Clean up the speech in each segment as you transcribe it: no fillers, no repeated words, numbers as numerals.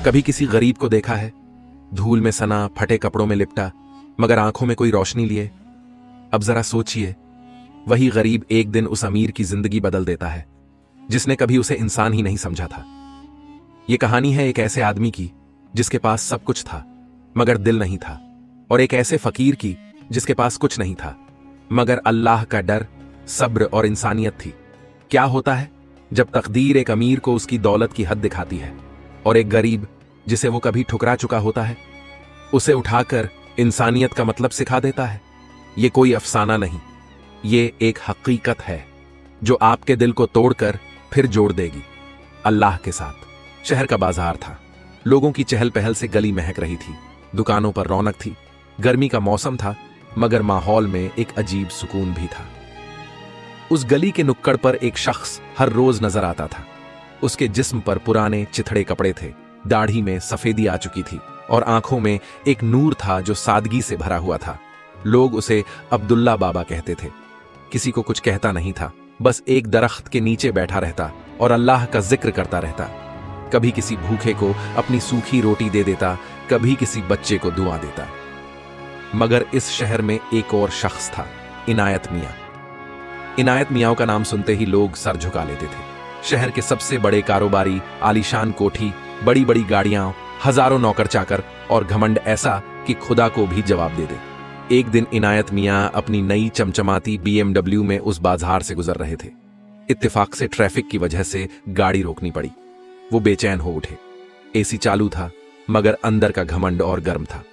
कभी किसी गरीब को देखा है, धूल में सना, फटे कपड़ों में लिपटा, मगर आंखों में कोई रोशनी लिए? अब जरा सोचिए, वही गरीब एक दिन उस अमीर की जिंदगी बदल देता है जिसने कभी उसे इंसान ही नहीं समझा था। यह कहानी है एक ऐसे आदमी की जिसके पास सब कुछ था मगर दिल नहीं था, और एक ऐसे फकीर की जिसके पास कुछ नहीं था मगर अल्लाह का डर, सब्र और इंसानियत थी। क्या होता है जब तकदीर एक अमीर को उसकी दौलत की हद दिखाती है और एक गरीब जिसे वो कभी ठुकरा चुका होता है उसे उठाकर इंसानियत का मतलब सिखा देता है। ये कोई अफसाना नहीं, ये एक हकीकत है जो आपके दिल को तोड़कर फिर जोड़ देगी अल्लाह के साथ। शहर का बाजार था, लोगों की चहल पहल से गली महक रही थी, दुकानों पर रौनक थी। गर्मी का मौसम था मगर माहौल में एक अजीब सुकून भी था। उस गली के नुक्कड़ पर एक शख्स हर रोज नजर आता था। उसके जिस्म पर पुराने चिथड़े कपड़े थे, दाढ़ी में सफेदी आ चुकी थी और आंखों में एक नूर था जो सादगी से भरा हुआ था। लोग उसे अब्दुल्ला बाबा कहते थे। किसी को कुछ कहता नहीं था, बस एक दरख्त के नीचे बैठा रहता और अल्लाह का जिक्र करता रहता। कभी किसी भूखे को अपनी सूखी रोटी दे देता, कभी किसी बच्चे को दुआ देता। मगर इस शहर में एक और शख्स था, इनायत मियां। इनायत मियां का नाम सुनते ही लोग सर झुका लेते थे। शहर के सबसे बड़े कारोबारी, आलीशान कोठी, बड़ी बड़ी गाड़ियां, हजारों नौकर चाकर और घमंड ऐसा कि खुदा को भी जवाब दे दे। एक दिन इनायत मियां अपनी नई चमचमाती BMW में उस बाजार से गुजर रहे थे। इत्तेफाक से ट्रैफिक की वजह से गाड़ी रोकनी पड़ी। वो बेचैन हो उठे। AC चालू था मगर अंदर का घमंड और गर्म था।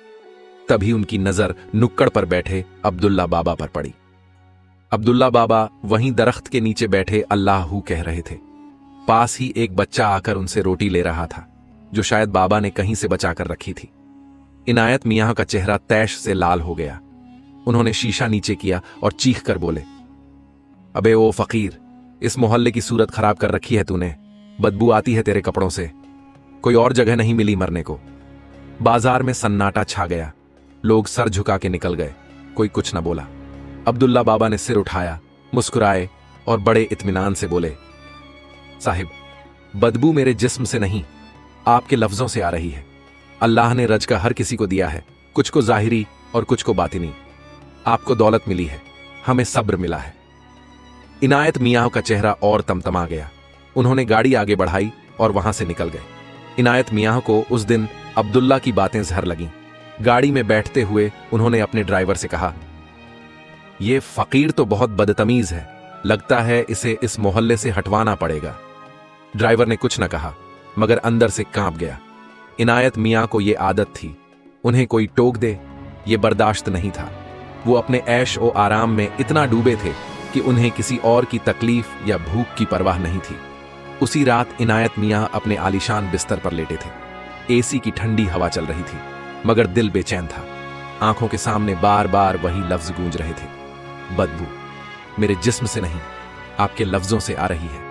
तभी उनकी नजर नुक्कड़ पर बैठे अब्दुल्ला बाबा पर पड़ी। अब्दुल्ला बाबा वहीं दरख्त के नीचे बैठे अल्लाहू कह रहे थे। पास ही एक बच्चा आकर उनसे रोटी ले रहा था जो शायद बाबा ने कहीं से बचाकर रखी थी। इनायत मियां का चेहरा तैश से लाल हो गया। उन्होंने शीशा नीचे किया और चीख कर बोले, अबे ओ फकीर, इस मोहल्ले की सूरत खराब कर रखी है तूने। बदबू आती है तेरे कपड़ों से। कोई और जगह नहीं मिली मरने को। बाजार में सन्नाटा छा गया। लोग सर झुका के निकल गए, कोई कुछ न बोला। अब्दुल्ला बाबा ने सिर उठाया, मुस्कुराए और बड़े इत्मीनान से बोले, साहिब, बदबू मेरे जिस्म से नहीं, आपके लफ्जों से आ रही है। अल्लाह ने रज़्क़ हर किसी को दिया है, कुछ को जाहिरी और कुछ को बातिनी। आपको दौलत मिली है, हमें सब्र मिला है। इनायत मियां का चेहरा और तमतमा गया। उन्होंने गाड़ी आगे बढ़ाई और वहां से निकल गए। इनायत मियां को उस दिन अब्दुल्ला की बातें जहर लगीं। गाड़ी में बैठते हुए उन्होंने अपने ड्राइवर से कहा, यह फकीर तो बहुत बदतमीज है, लगता है इसे इस मोहल्ले से हटवाना पड़ेगा। ड्राइवर ने कुछ न कहा मगर अंदर से कांप गया। इनायत मियां को यह आदत थी, उन्हें कोई टोक दे ये बर्दाश्त नहीं था। वो अपने ऐश और आराम में इतना डूबे थे कि उन्हें किसी और की तकलीफ या भूख की परवाह नहीं थी। उसी रात इनायत मियां अपने आलीशान बिस्तर पर लेटे थे। AC की ठंडी हवा चल रही थी मगर दिल बेचैन था। आंखों के सामने बार बार वही लफ्ज गूंज रहे थे, बदबू मेरे जिस्म से नहीं, आपके लफ्जों से आ रही है।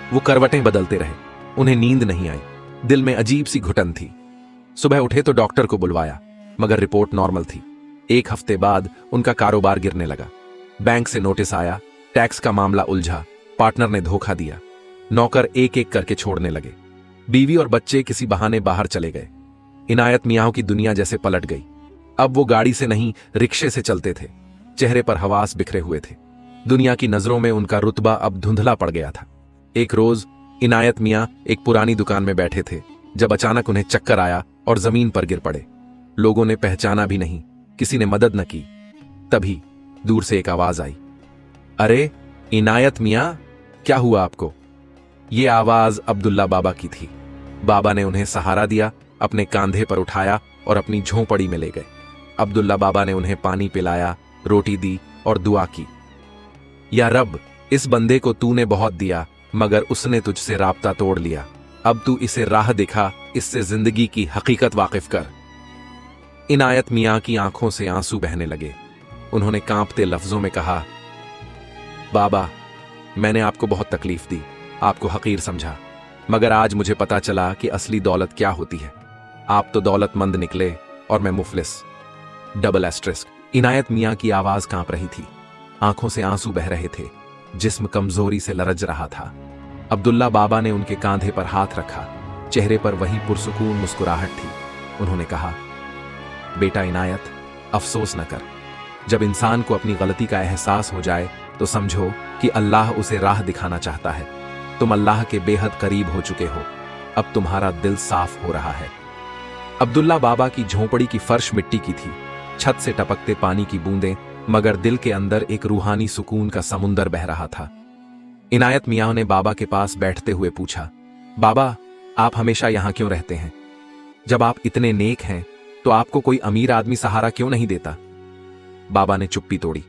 वो करवटें बदलते रहे, उन्हें नींद नहीं आई। दिल में अजीब सी घुटन थी। सुबह उठे तो डॉक्टर को बुलवाया मगर रिपोर्ट नॉर्मल थी। एक हफ्ते बाद उनका कारोबार गिरने लगा। बैंक से नोटिस आया, टैक्स का मामला उलझा, पार्टनर ने धोखा दिया। नौकर एक एक करके छोड़ने लगे। बीवी और बच्चे किसी बहाने बाहर चले गए। इनायत मियां की दुनिया जैसे पलट गई। अब वो गाड़ी से नहीं, रिक्शे से चलते थे। चेहरे पर हवास बिखरे हुए थे। दुनिया की नजरों में उनका रुतबा अब धुंधला पड़ गया था। एक रोज इनायत मियां एक पुरानी दुकान में बैठे थे जब अचानक उन्हें चक्कर आया और जमीन पर गिर पड़े। लोगों ने पहचाना भी नहीं, किसी ने मदद न की। तभी दूर से एक आवाज आई, अरे इनायत मियां, क्या हुआ आपको? ये आवाज अब्दुल्ला बाबा की थी। बाबा ने उन्हें सहारा दिया, अपने कांधे पर उठाया और अपनी झोंपड़ी में ले गए। अब्दुल्ला बाबा ने उन्हें पानी पिलाया, रोटी दी और दुआ की, या रब, इस बंदे को तूने बहुत दिया मगर उसने तुझसे राब्ता तोड़ लिया। अब तू इसे राह दिखा, इससे जिंदगी की हकीकत वाकिफ कर। इनायत मियां की आंखों से आंसू बहने लगे। उन्होंने कांपते लफ्जों में कहा, बाबा, मैंने आपको बहुत तकलीफ दी, आपको हकीर समझा, मगर आज मुझे पता चला कि असली दौलत क्या होती है। आप तो दौलतमंद निकले और मैं मुफलिस। Double asterisk. इनायत मियां की आवाज कांप रही थी, आंखों से आंसू बह रहे थे, जिस्म कमजोरी से लरज रहा था। अब्दुल्ला बाबा ने उनके कांधे पर हाथ रखा, चेहरे पर वही पुरसुकून मुस्कुराहट थी। उन्होंने कहा, बेटा इनायत, अफसोस न कर। जब इंसान को अपनी गलती का एहसास हो जाए तो समझो कि अल्लाह उसे राह दिखाना चाहता है। तुम अल्लाह के बेहद करीब हो चुके हो। अब तुम्हारा दिल साफ हो रहा है। अब्दुल्ला बाबा की झोंपड़ी की फर्श मिट्टी की थी, छत से टपकते पानी की बूंदें, मगर दिल के अंदर एक रूहानी सुकून का समुंदर बह रहा था। इनायत मियां ने बाबा के पास बैठते हुए पूछा, बाबा, आप हमेशा यहां क्यों रहते हैं? जब आप इतने नेक हैं तो आपको कोई अमीर आदमी सहारा क्यों नहीं देता? बाबा ने चुप्पी तोड़ी।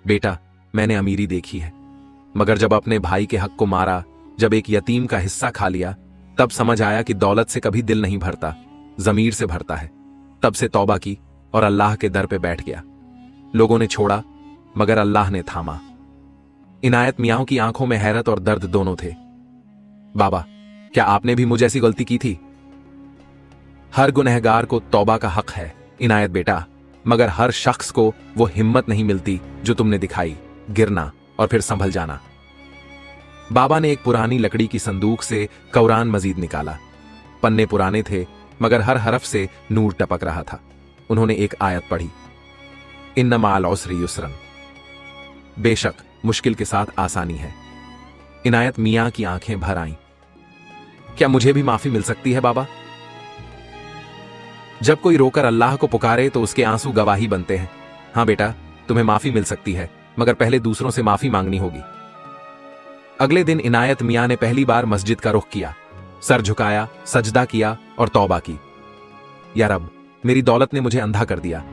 बेटा, मैंने अमीरी देखी है, मगर जब अपने भाई के हक को मारा, जब एक यतीम का हिस्सा खा लिया, तब समझ आया कि दौलत से कभी दिल नहीं भरता, जमीर से भरता है। तब से तौबा की और अल्लाह के दर पे बैठ गया। लोगों ने छोड़ा मगर अल्लाह ने थामा। इनायत मियां की आंखों में हैरत और दर्द दोनों थे। बाबा, क्या आपने भी मुझ ऐसी गलती की थी? हर गुनहगार को तौबा का हक है इनायत बेटा, मगर हर शख्स को वो हिम्मत नहीं मिलती जो तुमने दिखाई, गिरना और फिर संभल जाना। बाबा ने एक पुरानी लकड़ी की संदूक से कुरान मजीद निकाला। पन्ने पुराने थे मगर हर हरफ से नूर टपक रहा था। उन्होंने एक आयत पढ़ी, इन्ना माल उसरी युसरन। बेशक मुश्किल के साथ आसानी है। इनायत मियां की आंखें भर आईं। क्या मुझे भी माफी मिल सकती है बाबा? जब कोई रोकर अल्लाह को पुकारे तो उसके आंसू गवाही बनते हैं। हां बेटा, तुम्हें माफी मिल सकती है, मगर पहले दूसरों से माफी मांगनी होगी। अगले दिन इनायत मियां ने पहली बार मस्जिद का रुख किया, सर झुकाया, सजदा किया और तौबा की। या रब, मेरी दौलत ने मुझे अंधा कर दिया।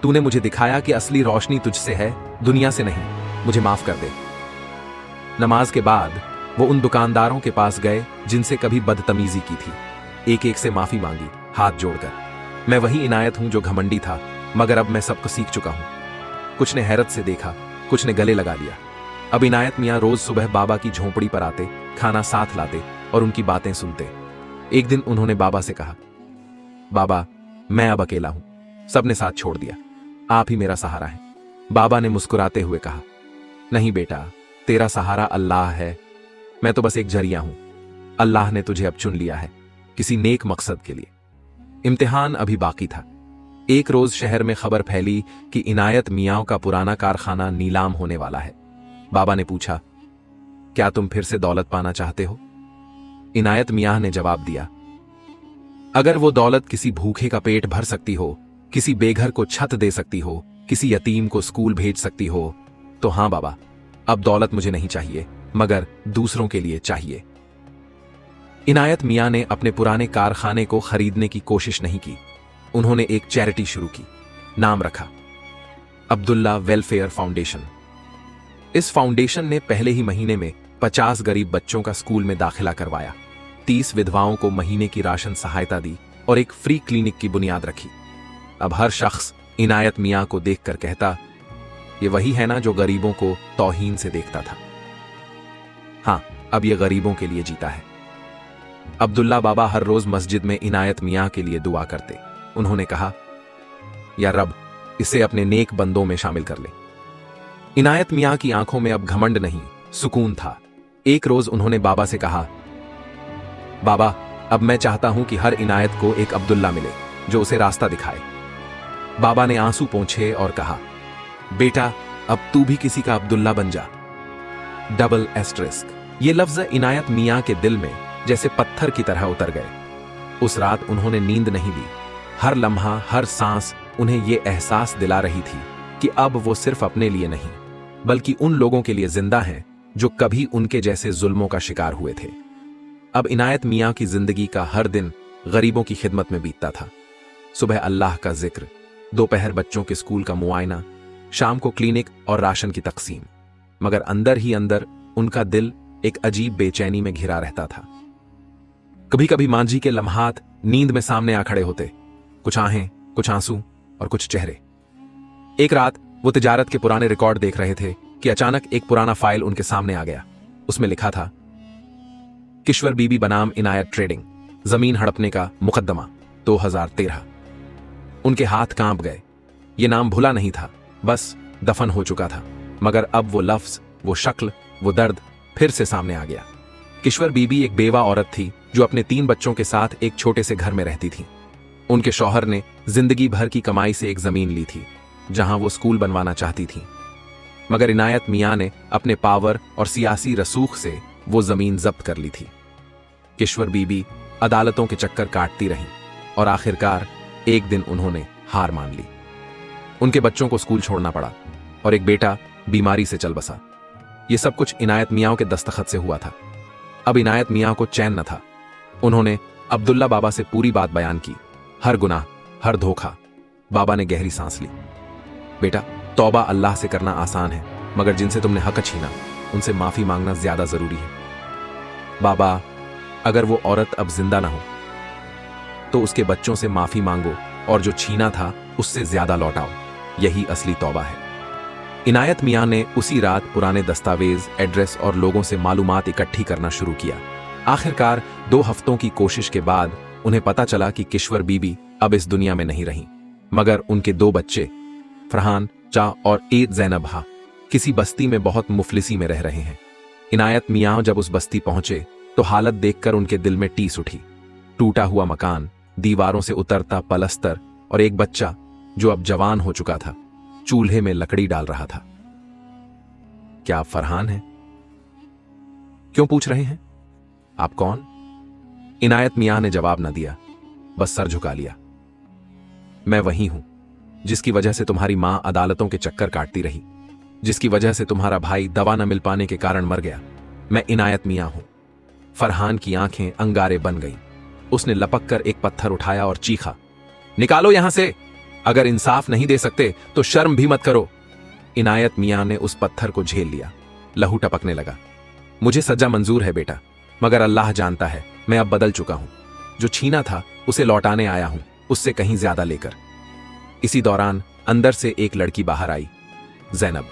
तूने मुझे दिखाया कि असली रोशनी तुझसे है, दुनिया से नहीं। मुझे माफ कर दे। नमाज के बाद वो उन दुकानदारों के पास गए जिनसे कभी बदतमीजी की थी। एक एक से माफी मांगी, हाथ जोड़कर। मैं वही इनायत हूं जो घमंडी था, मगर अब मैं सबको सीख चुका हूं। कुछ ने हैरत से देखा, कुछ ने गले लगा लिया। अब इनायत मियां रोज सुबह बाबा की झोंपड़ी पर आते, खाना साथ लाते और उनकी बातें सुनते। एक दिन उन्होंने बाबा से कहा, बाबा, मैं अब अकेला हूं, सबने साथ छोड़ दिया, आप ही मेरा सहारा है। बाबा ने मुस्कुराते हुए कहा, नहीं बेटा, तेरा सहारा अल्लाह है, मैं तो बस एक जरिया हूं। अल्लाह ने तुझे अब चुन लिया है किसी नेक मकसद के लिए। इम्तिहान अभी बाकी था। एक रोज शहर में खबर फैली कि इनायत मियां का पुराना कारखाना नीलाम होने वाला है। बाबा ने पूछा, क्या तुम फिर से दौलत पाना चाहते हो? इनायत मियां ने जवाब दिया, अगर वो दौलत किसी भूखे का पेट भर सकती हो, किसी बेघर को छत दे सकती हो, किसी यतीम को स्कूल भेज सकती हो, तो हां बाबा, अब दौलत मुझे नहीं चाहिए, मगर दूसरों के लिए चाहिए। इनायत मियां ने अपने पुराने कारखाने को खरीदने की कोशिश नहीं की। उन्होंने एक चैरिटी शुरू की, नाम रखा अब्दुल्ला वेलफेयर फाउंडेशन। इस फाउंडेशन ने पहले ही महीने में 50 गरीब बच्चों का स्कूल में दाखिला करवाया, 30 विधवाओं को महीने की राशन सहायता दी और एक फ्री क्लिनिक की बुनियाद रखी। अब हर शख्स इनायत मियां को देखकर कहता, ये वही है ना जो गरीबों को तौहीन से देखता था। हां, अब ये गरीबों के लिए जीता है। अब्दुल्ला बाबा हर रोज मस्जिद में इनायत मियां के लिए दुआ करते। उन्होंने कहा, या रब, इसे अपने नेक बंदों में शामिल कर ले। इनायत मियां की आंखों में अब घमंड नहीं, सुकून था। एक रोज उन्होंने बाबा से कहा, बाबा, अब मैं चाहता हूं कि हर इनायत को एक अब्दुल्ला मिले जो उसे रास्ता दिखाए। बाबा ने आंसू पोंछे और कहा, बेटा, अब तू भी किसी का अब्दुल्ला बन जा। Double asterisk. ये लफ्ज इनायत मियां के दिल में जैसे पत्थर की तरह उतर गए। उस रात उन्होंने नींद नहीं ली। हर लम्हा, हर सांस उन्हें यह एहसास दिला रही थी कि अब वो सिर्फ अपने लिए नहीं, बल्कि उन लोगों के लिए जिंदा हैं जो कभी उनके जैसे जुल्मों का शिकार हुए थे। अब इनायत मियां की जिंदगी का हर दिन गरीबों की खिदमत में बीतता था। सुबह अल्लाह का जिक्र, दोपहर बच्चों के स्कूल का मुआयना, शाम को क्लिनिक और राशन की तकसीम। मगर अंदर ही अंदर उनका दिल एक अजीब बेचैनी में घिरा रहता था। कभी कभी मांझी के लम्हात नींद में सामने आ खड़े होते, कुछ आहें, कुछ आंसू और कुछ चेहरे। एक रात वो तिजारत के पुराने रिकॉर्ड देख रहे थे कि अचानक एक पुराना फाइल उनके सामने आ गया। उसमें लिखा था, किश्वर बीबी बनाम इनायत ट्रेडिंग, जमीन हड़पने का मुकदमा 2013। उनके हाथ कांप गए। ये नाम भुला नहीं था, बस दफन हो चुका था, मगर अब वो लफ्ज, वो शक्ल, वो दर्द फिर से सामने आ गया। किश्वर बीबी एक बेवा औरत थी जो अपने 3 बच्चों के साथ एक छोटे से घर में रहती थी। उनके शौहर ने जिंदगी भर की कमाई से एक जमीन ली थी जहां वो स्कूल बनवाना चाहती थी, मगर इनायत मियां ने अपने पावर और सियासी रसूख से वो जमीन जब्त कर ली थी। किश्वर बीबी अदालतों के चक्कर काटती रहीं और आखिरकार एक दिन उन्होंने हार मान ली। उनके बच्चों को स्कूल छोड़ना पड़ा और एक बेटा बीमारी से चल बसा। ये सब कुछ इनायत मियां के दस्तखत से हुआ था। अब इनायत मियां को चैन न था। उन्होंने अब्दुल्ला बाबा से पूरी बात बयान की, हर गुनाह, हर धोखा। बाबा ने गहरी सांस ली। बेटा, तौबा अल्लाह से करना आसान है, मगर जिनसे तुमने हक छीना उनसे माफी मांगना ज्यादा जरूरी है। बाबा, अगर वो औरत अब जिंदा ना हो तो उसके बच्चों से माफी मांगो और जो छीना था उससे ज्यादा लौटाओ। यही असली तौबा है। इनायत मियां ने उसी रात पुराने दस्तावेज, एड्रेस और लोगों से मालूमात इकट्ठी करना शुरू किया। आखिरकार 2 हफ्तों की कोशिश के बाद उन्हें पता चला कि किश्वर बीबी अब इस दुनिया में नहीं रही, मगर उनके 2 बच्चे फरहान चा और ईद जैनब हा किसी बस्ती में बहुत मुफलिसी में रह रहे हैं। इनायत मियां जब उस बस्ती पहुंचे तो हालत देखकर उनके दिल में टीस उठी। टूटा हुआ मकान, दीवारों से उतरता पलस्तर और एक बच्चा जो अब जवान हो चुका था चूल्हे में लकड़ी डाल रहा था। क्या आप फरहान हैं? क्यों पूछ रहे हैं? आप कौन? इनायत मियां ने जवाब न दिया, बस सर झुका लिया। मैं वही हूं जिसकी वजह से तुम्हारी मां अदालतों के चक्कर काटती रही, जिसकी वजह से तुम्हारा भाई दवा न मिल पाने के कारण मर गया। मैं इनायत मियां हूं। फरहान की आंखें अंगारे बन गईं। उसने लपक कर एक पत्थर उठाया और चीखा, निकालो यहां से। अगर इंसाफ नहीं दे सकते तो शर्म भी मत करो। इनायत मियां ने उस पत्थर को झेल लिया। लहू टपकने लगा। मुझे सजा मंजूर है बेटा, मगर अल्लाह जानता है मैं अब बदल चुका हूं। जो छीना था उसे लौटाने आया हूं, उससे कहीं ज्यादा लेकर। इसी दौरान अंदर से एक लड़की बाहर आई, जैनब।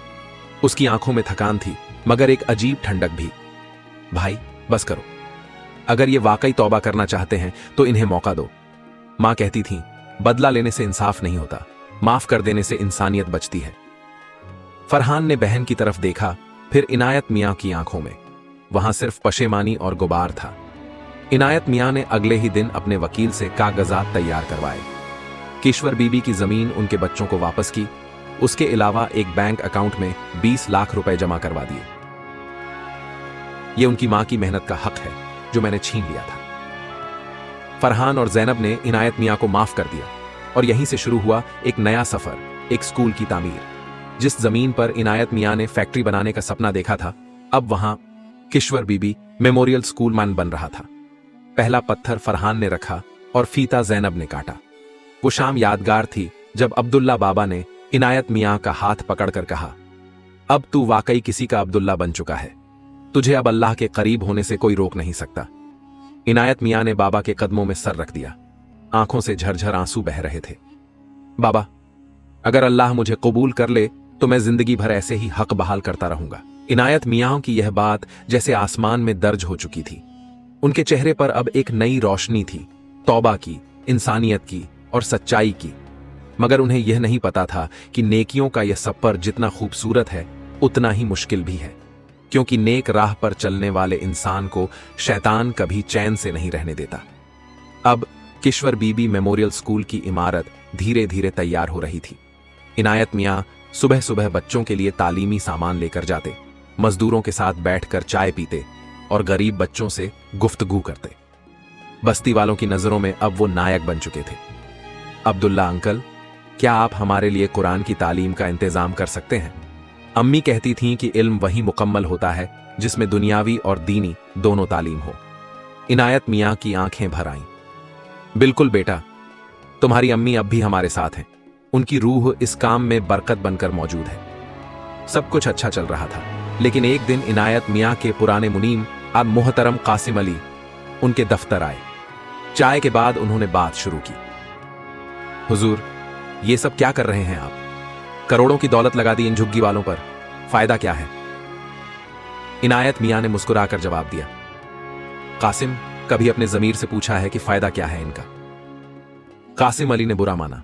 उसकी आंखों में थकान थी मगर एक अजीब ठंडक भी। भाई, बस करो। अगर ये वाकई तौबा करना चाहते हैं तो इन्हें मौका दो। मां कहती थी, बदला लेने से इंसाफ नहीं होता, माफ कर देने से इंसानियत बचती है। फरहान ने बहन की तरफ देखा, फिर इनायत मियां की आंखों में। वहां सिर्फ पशेमानी और गुबार था। इनायत मियां ने अगले ही दिन अपने वकील से कागजात तैयार करवाए। किश्वर बीबी की जमीन उनके बच्चों को वापस की। उसके अलावा एक बैंक अकाउंट में 20 लाख रुपए जमा करवा दिए। यह उनकी मां की मेहनत का हक है जो मैंने छीन लिया था। फरहान और जैनब ने इनायत मियां को माफ कर दिया और यहीं से शुरू हुआ एक नया सफर, एक स्कूल की तामीर। जिस जमीन पर इनायत मियां ने फैक्ट्री बनाने का सपना देखा था, अब वहां किश्वर बीबी मेमोरियल स्कूल मान बन रहा था। पहला पत्थर फरहान ने रखा और फीता जैनब ने काटा। वो शाम यादगार थी जब अब्दुल्ला बाबा ने इनायत मियां का हाथ पकड़कर कहा, अब तू वाकई किसी का अब्दुल्ला बन चुका है। तुझे अब अल्लाह के करीब होने से कोई रोक नहीं सकता। इनायत मियां ने बाबा के कदमों में सर रख दिया। आंखों से झरझर आंसू बह रहे थे। बाबा, अगर अल्लाह मुझे कबूल कर ले तो मैं जिंदगी भर ऐसे ही हक बहाल करता रहूंगा। इनायत मियां की यह बात जैसे आसमान में दर्ज हो चुकी थी। उनके चेहरे पर अब एक नई रोशनी थी, तौबा की, इंसानियत की और सच्चाई की। मगर उन्हें यह नहीं पता था कि नेकियों का यह सफर जितना खूबसूरत है उतना ही मुश्किल भी है, क्योंकि नेक राह पर चलने वाले इंसान को शैतान कभी चैन से नहीं रहने देता। अब किश्वर बीबी मेमोरियल स्कूल की इमारत धीरे धीरे तैयार हो रही थी। इनायत मियां सुबह सुबह बच्चों के लिए तालीमी सामान लेकर जाते, मजदूरों के साथ बैठकर चाय पीते और गरीब बच्चों से गुफ्तगू करते। बस्ती वालों की नजरों में अब वो नायक बन चुके थे। अब्दुल्ला अंकल, क्या आप हमारे लिए कुरान की तालीम का इंतजाम कर सकते हैं? अम्मी कहती थीं कि इल्म वही मुकम्मल होता है जिसमें दुनियावी और दीनी दोनों तालीम हो। इनायत मियां की आंखें भर आईं। बिल्कुल बेटा, तुम्हारी अम्मी अब भी हमारे साथ हैं। उनकी रूह इस काम में बरकत बनकर मौजूद है। सब कुछ अच्छा चल रहा था, लेकिन एक दिन इनायत मियां के पुराने मुनीम अब मोहतरम कासिम अली उनके दफ्तर आए। चाय के बाद उन्होंने बात शुरू की। हुजूर, ये सब क्या कर रहे हैं आप? करोड़ों की दौलत लगा दी इन झुग्गी वालों पर, फायदा क्या है? इनायत मियां ने मुस्कुराकर जवाब दिया, कासिम, कभी अपने जमीर से पूछा है कि फायदा क्या है इनका? कासिम अली ने बुरा माना।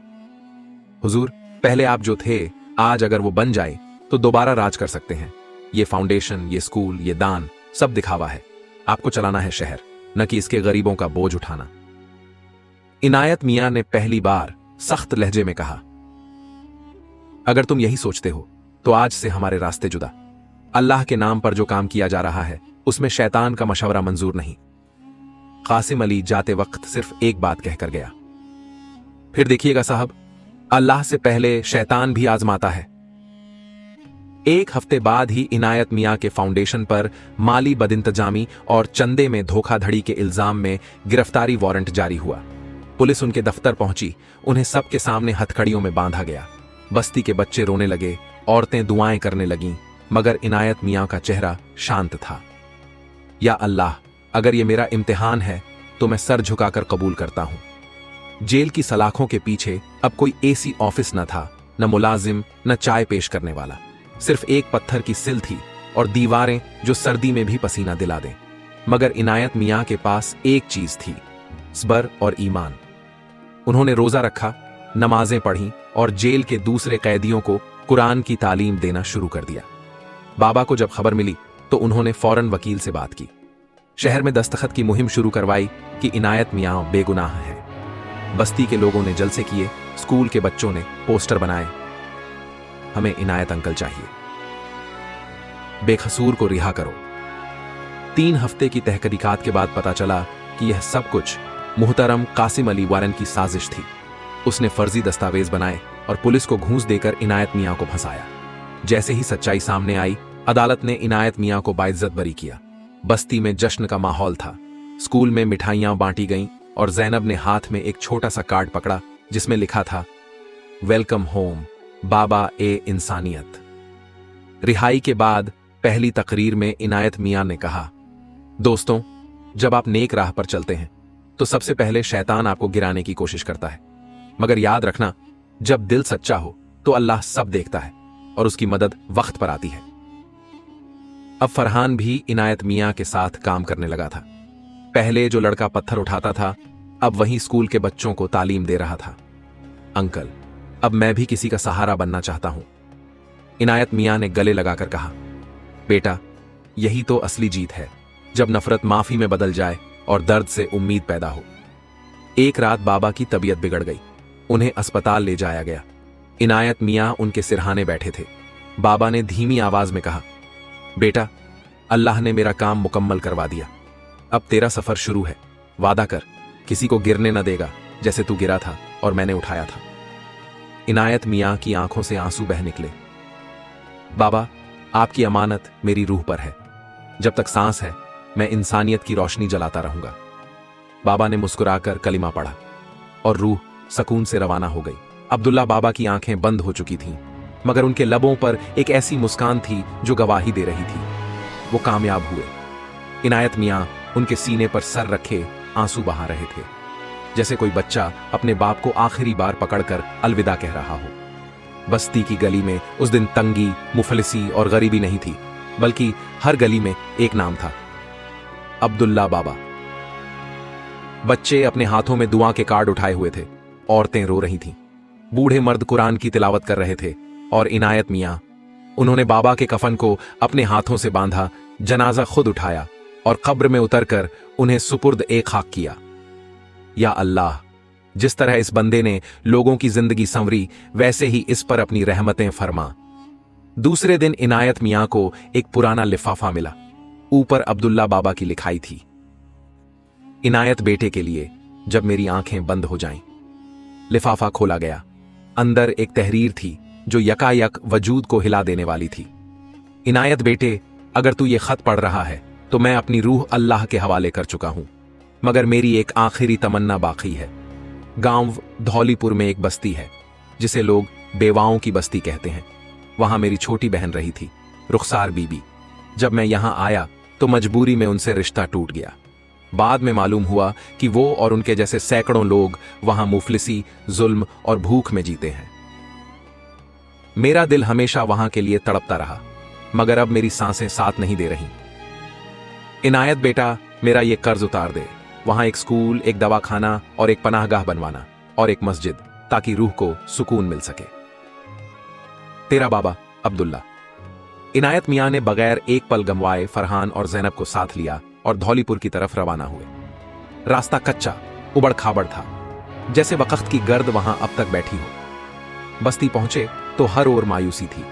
हुजूर, पहले आप जो थे, आज अगर वो बन जाए तो दोबारा राज कर सकते हैं। ये फाउंडेशन, ये स्कूल, ये दान सब दिखावा है। आपको चलाना है शहर, न कि इसके गरीबों का बोझ उठाना। इनायत मियां ने पहली बार सख्त लहजे में कहा, अगर तुम यही सोचते हो तो आज से हमारे रास्ते जुदा। अल्लाह के नाम पर जो काम किया जा रहा है उसमें शैतान का मशवरा मंजूर नहीं। कासिम अली जाते वक्त सिर्फ एक बात कहकर गया, फिर देखिएगा साहब, अल्लाह से पहले शैतान भी आजमाता है। एक हफ्ते बाद ही इनायत मियां के फाउंडेशन पर माली बदइंतजामी और चंदे में धोखाधड़ी के इल्जाम में गिरफ्तारी वारंट जारी हुआ। पुलिस उनके दफ्तर पहुंची, उन्हें सबके सामने हथकड़ियों में बांधा गया। बस्ती के बच्चे रोने लगे, औरतें दुआएं करने लगीं, मगर इनायत मियां का चेहरा शांत था। या अल्लाह, अगर ये मेरा इम्तिहान है तो मैं सर झुकाकर कबूल करता हूं। जेल की सलाखों के पीछे अब कोई एसी ऑफिस न था, न मुलाजिम, न चाय पेश करने वाला। सिर्फ एक पत्थर की सिल थी और दीवारें जो सर्दी में भी पसीना दिला दें। मगर इनायत मियां के पास एक चीज थी, सब्र और ईमान। उन्होंने रोजा रखा, नमाजें पढ़ी और जेल के दूसरे कैदियों को कुरान की तालीम देना शुरू कर दिया। बाबा को जब खबर मिली तो उन्होंने फौरन वकील से बात की। शहर में दस्तखत की मुहिम शुरू करवाई कि इनायत मियां बेगुनाह है। बस्ती के लोगों ने जलसे किए, स्कूल के बच्चों ने पोस्टर बनाए, हमें इनायत अंकल चाहिए, बेकसूर को रिहा करो। 3 हफ्ते की तहकीकात के बाद पता चला कि यह सब कुछ मुहतरम कासिम अली वारन की साजिश थी। उसने फर्जी दस्तावेज बनाए और पुलिस को घूंस देकर इनायत मियां को फंसाया। जैसे ही सच्चाई सामने आई, अदालत ने इनायत मियां को बाइज्जत बरी किया। बस्ती में जश्न का माहौल था। स्कूल में मिठाइयां बांटी गईं और जैनब ने हाथ में एक छोटा सा कार्ड पकड़ा जिसमें लिखा था, वेलकम होम बाबा ए इंसानियत। रिहाई के बाद पहली तकरीर में इनायत मियां ने कहा, दोस्तों, जब आप नेक राह पर चलते हैं तो सबसे पहले शैतान आपको गिराने की कोशिश करता है, मगर याद रखना, जब दिल सच्चा हो तो अल्लाह सब देखता है और उसकी मदद वक्त पर आती है। अब फरहान भी इनायत मियां के साथ काम करने लगा था। पहले जो लड़का पत्थर उठाता था, अब वही स्कूल के बच्चों को तालीम दे रहा था। अंकल, अब मैं भी किसी का सहारा बनना चाहता हूं, इनायत मियां ने गले लगाकर कहा। बेटा, यही तो असली जीत है, जब नफरत माफी में बदल जाए और दर्द से उम्मीद पैदा हो। एक रात बाबा की तबीयत बिगड़ गई, उन्हें अस्पताल ले जाया गया। इनायत मियां उनके सिरहाने बैठे थे। बाबा ने धीमी आवाज में कहा, बेटा, अल्लाह ने मेरा काम मुकम्मल करवा दिया, अब तेरा सफर शुरू है। वादा कर, किसी को गिरने न देगा जैसे तू गिरा था और मैंने उठाया था। इनायत मियां की आंखों से आंसू बह निकले। बाबा, आपकी अमानत मेरी रूह पर है, जब तक सांस है मैं इंसानियत की रोशनी जलाता रहूंगा। बाबा ने मुस्कुराकर कलिमा पढ़ा और रूह सकून से रवाना हो गई। अब्दुल्ला बाबा की आंखें बंद हो चुकी थीं, मगर उनके लबों पर एक ऐसी मुस्कान थी जो गवाही दे रही थी। वो कामयाब हुए। इनायत मियां उनके सीने पर सर रखे आंसू बहा रहे थे, जैसे कोई बच्चा अपने बाप को आखिरी बार पकड़कर अलविदा कह रहा हो। बस्ती की गली में उस दिन तंगी, मुफलिसी और गरीबी नहीं थी, बल्कि हर गली में एक नाम था, अब्दुल्ला बाबा। बच्चे अपने हाथों में दुआ के कार्ड उठाए हुए थे, औरतें रो रही थीं, बूढ़े मर्द कुरान की तिलावत कर रहे थे और इनायत मियां, उन्होंने बाबा के कफन को अपने हाथों से बांधा, जनाजा खुद उठाया और कब्र में उतरकर उन्हें सुपुर्द ए खाक किया। या अल्लाह, जिस तरह इस बंदे ने लोगों की जिंदगी संवरी, वैसे ही इस पर अपनी रहमतें फरमा। दूसरे दिन इनायत मियां को एक पुराना लिफाफा मिला। ऊपर अब्दुल्ला बाबा की लिखाई थी, इनायत बेटे के लिए, जब मेरी आंखें बंद हो जाएं। लिफाफा खोला गया। अंदर एक तहरीर थी जो यकायक वजूद को हिला देने वाली थी। इनायत बेटे, अगर तू ये खत पढ़ रहा है तो मैं अपनी रूह अल्लाह के हवाले कर चुका हूं, मगर मेरी एक आखिरी तमन्ना बाकी है। गांव धौलीपुर में एक बस्ती है जिसे लोग बेवाओं की बस्ती कहते हैं। वहां मेरी छोटी बहन रही थी, रुखसार बीबी। जब मैं यहां आया तो मजबूरी में उनसे रिश्ता टूट गया। बाद में मालूम हुआ कि वो और उनके जैसे सैकड़ों लोग वहां मुफलिसी, जुल्म और भूख में जीते हैं। मेरा दिल हमेशा वहां के लिए तड़पता रहा, मगर अब मेरी सांसें साथ नहीं दे रही। इनायत बेटा, मेरा ये कर्ज उतार दे। वहां एक स्कूल, एक दवाखाना और एक पनाहगाह बनवाना और एक मस्जिद, ताकि रूह को सुकून मिल सके। तेरा बाबा अब्दुल्ला। इनायत मियां ने बगैर एक पल गंवाए फरहान और जैनब को साथ लिया और धौलीपुर की तरफ रवाना हुए। रास्ता कच्चा उबड़ खाबड़ था, जैसे वक्त की गर्द वहां अब तक बैठी हो। बस्ती पहुंचे तो हर ओर मायूसी थी।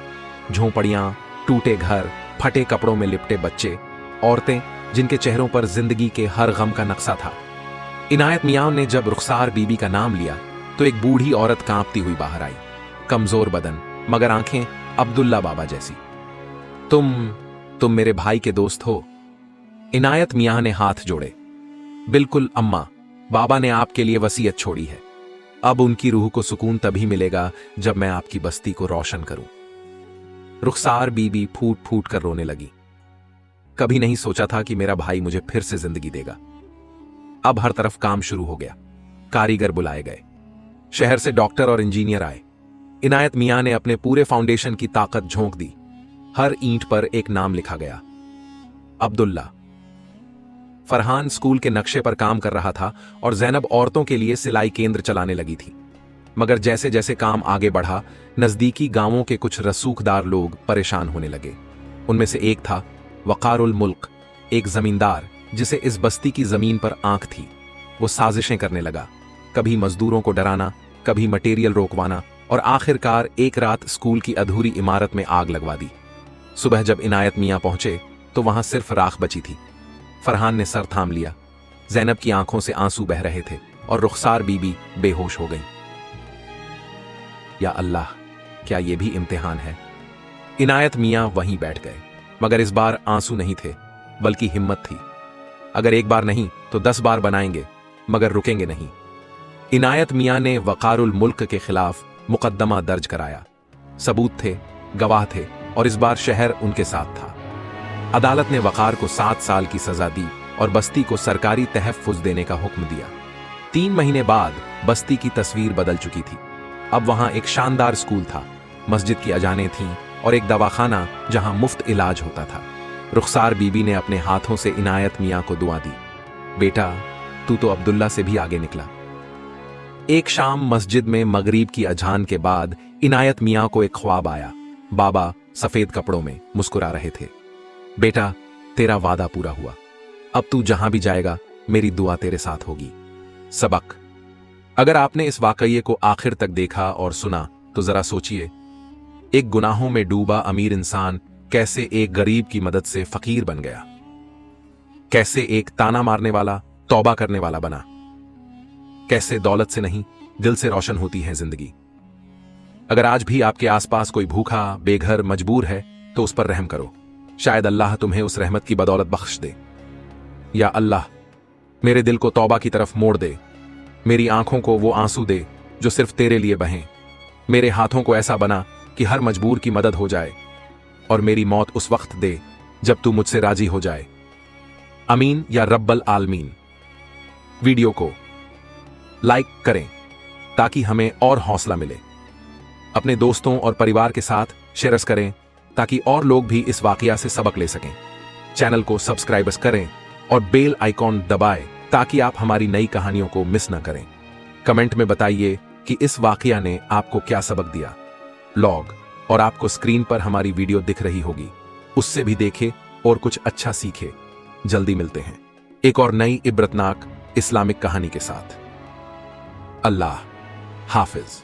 झोंपड़ियां, टूटे घर, फटे कपड़ों में लिपटे बच्चे, औरतें जिनके चेहरों पर जिंदगी के हर गम का नक्शा था। इनायत मियां ने जब रुखसार बीबी का नाम लिया तो एक बूढ़ी औरत कांपती हुई बाहर आई, कमजोर बदन मगर आंखें अब्दुल्ला बाबा जैसी। तुम मेरे भाई के दोस्त हो? इनायत मियां ने हाथ जोड़े। बिल्कुल अम्मा, बाबा ने आपके लिए वसीयत छोड़ी है। अब उनकी रूह को सुकून तभी मिलेगा जब मैं आपकी बस्ती को रोशन करूं। रुखसार बीबी फूट फूट कर रोने लगी। कभी नहीं सोचा था कि मेरा भाई मुझे फिर से जिंदगी देगा। अब हर तरफ काम शुरू हो गया। कारीगर बुलाए गए, शहर से डॉक्टर और इंजीनियर आए। इनायत मियां ने अपने पूरे फाउंडेशन की ताकत झोंक दी। हर ईंट पर एक नाम लिखा गया, अब्दुल्ला। फरहान स्कूल के नक्शे पर काम कर रहा था और जैनब औरतों के लिए सिलाई केंद्र चलाने लगी थी। मगर जैसे जैसे काम आगे बढ़ा, नजदीकी गांवों के कुछ रसूखदार लोग परेशान होने लगे। उनमें से एक था वकारुल मुल्क, एक जमींदार जिसे इस बस्ती की जमीन पर आंख थी। वो साजिशें करने लगा, कभी मजदूरों को डराना, कभी मटेरियल रोकवाना, और आखिरकार एक रात स्कूल की अधूरी इमारत में आग लगवा दी। सुबह जब इनायत मियां पहुंचे तो वहां सिर्फ राख बची थी। फरहान ने सर थाम लिया। जैनब की आंखों से आंसू बह रहे थे और रुखसार बीबी बेहोश हो गई। या अल्लाह, क्या यह भी इम्तिहान है? इनायत मियां वहीं बैठ गए, मगर इस बार आंसू नहीं थे बल्कि हिम्मत थी। अगर एक बार नहीं तो 10 बार बनाएंगे, मगर रुकेंगे नहीं। इनायत मियां ने वकारुल मुल्क के खिलाफ मुकद्दमा दर्ज कराया। सबूत थे, गवाह थे, और इस बार शहर उनके साथ था। अदालत ने वकार को 7 साल की सजा दी और बस्ती को सरकारी तहफ्फुज देने का हुक्म दिया। 3 महीने बाद बस्ती की तस्वीर बदल चुकी थी। अब वहां एक शानदार स्कूल था, मस्जिद की अजानें थीं और एक दवाखाना जहां मुफ्त इलाज होता था। रुखसार बीबी ने अपने हाथों से इनायत मियां को दुआ दी। बेटा, तू तो अब्दुल्ला से भी आगे निकला। एक शाम मस्जिद में मगरिब की अजान के बाद इनायत मियां को एक ख्वाब आया। बाबा सफेद कपड़ों में मुस्कुरा रहे थे। बेटा, तेरा वादा पूरा हुआ। अब तू जहां भी जाएगा मेरी दुआ तेरे साथ होगी। सबक: अगर आपने इस वाकये को आखिर तक देखा और सुना तो जरा सोचिए, एक गुनाहों में डूबा अमीर इंसान कैसे एक गरीब की मदद से फकीर बन गया, कैसे एक ताना मारने वाला तौबा करने वाला बना, कैसे दौलत से नहीं दिल से रोशन होती है जिंदगी। अगर आज भी आपके आसपास कोई भूखा, बेघर, मजबूर है तो उस पर रहम करो। शायद अल्लाह तुम्हें उस रहमत की बदौलत बख्श दे। या अल्लाह, मेरे दिल को तौबा की तरफ मोड़ दे। मेरी आंखों को वो आंसू दे जो सिर्फ तेरे लिए बहें। मेरे हाथों को ऐसा बना कि हर मजबूर की मदद हो जाए, और मेरी मौत उस वक्त दे जब तू मुझसे राजी हो जाए। अमीन या रब्बल आलमीन। वीडियो को लाइक करें ताकि हमें और हौसला मिले। अपने दोस्तों और परिवार के साथ शेयर करें ताकि और लोग भी इस वाकया से सबक ले सकें। चैनल को सब्सक्राइब करें और बेल आइकॉन दबाएं ताकि आप हमारी नई कहानियों को मिस न करें। कमेंट में बताइए कि इस वाकया ने आपको क्या सबक दिया। लॉग और आपको स्क्रीन पर हमारी वीडियो दिख रही होगी, उससे भी देखें और कुछ अच्छा सीखे। जल्दी मिलते हैं एक और नई इबरतनाक इस्लामिक कहानी के साथ। अल्लाह हाफिज।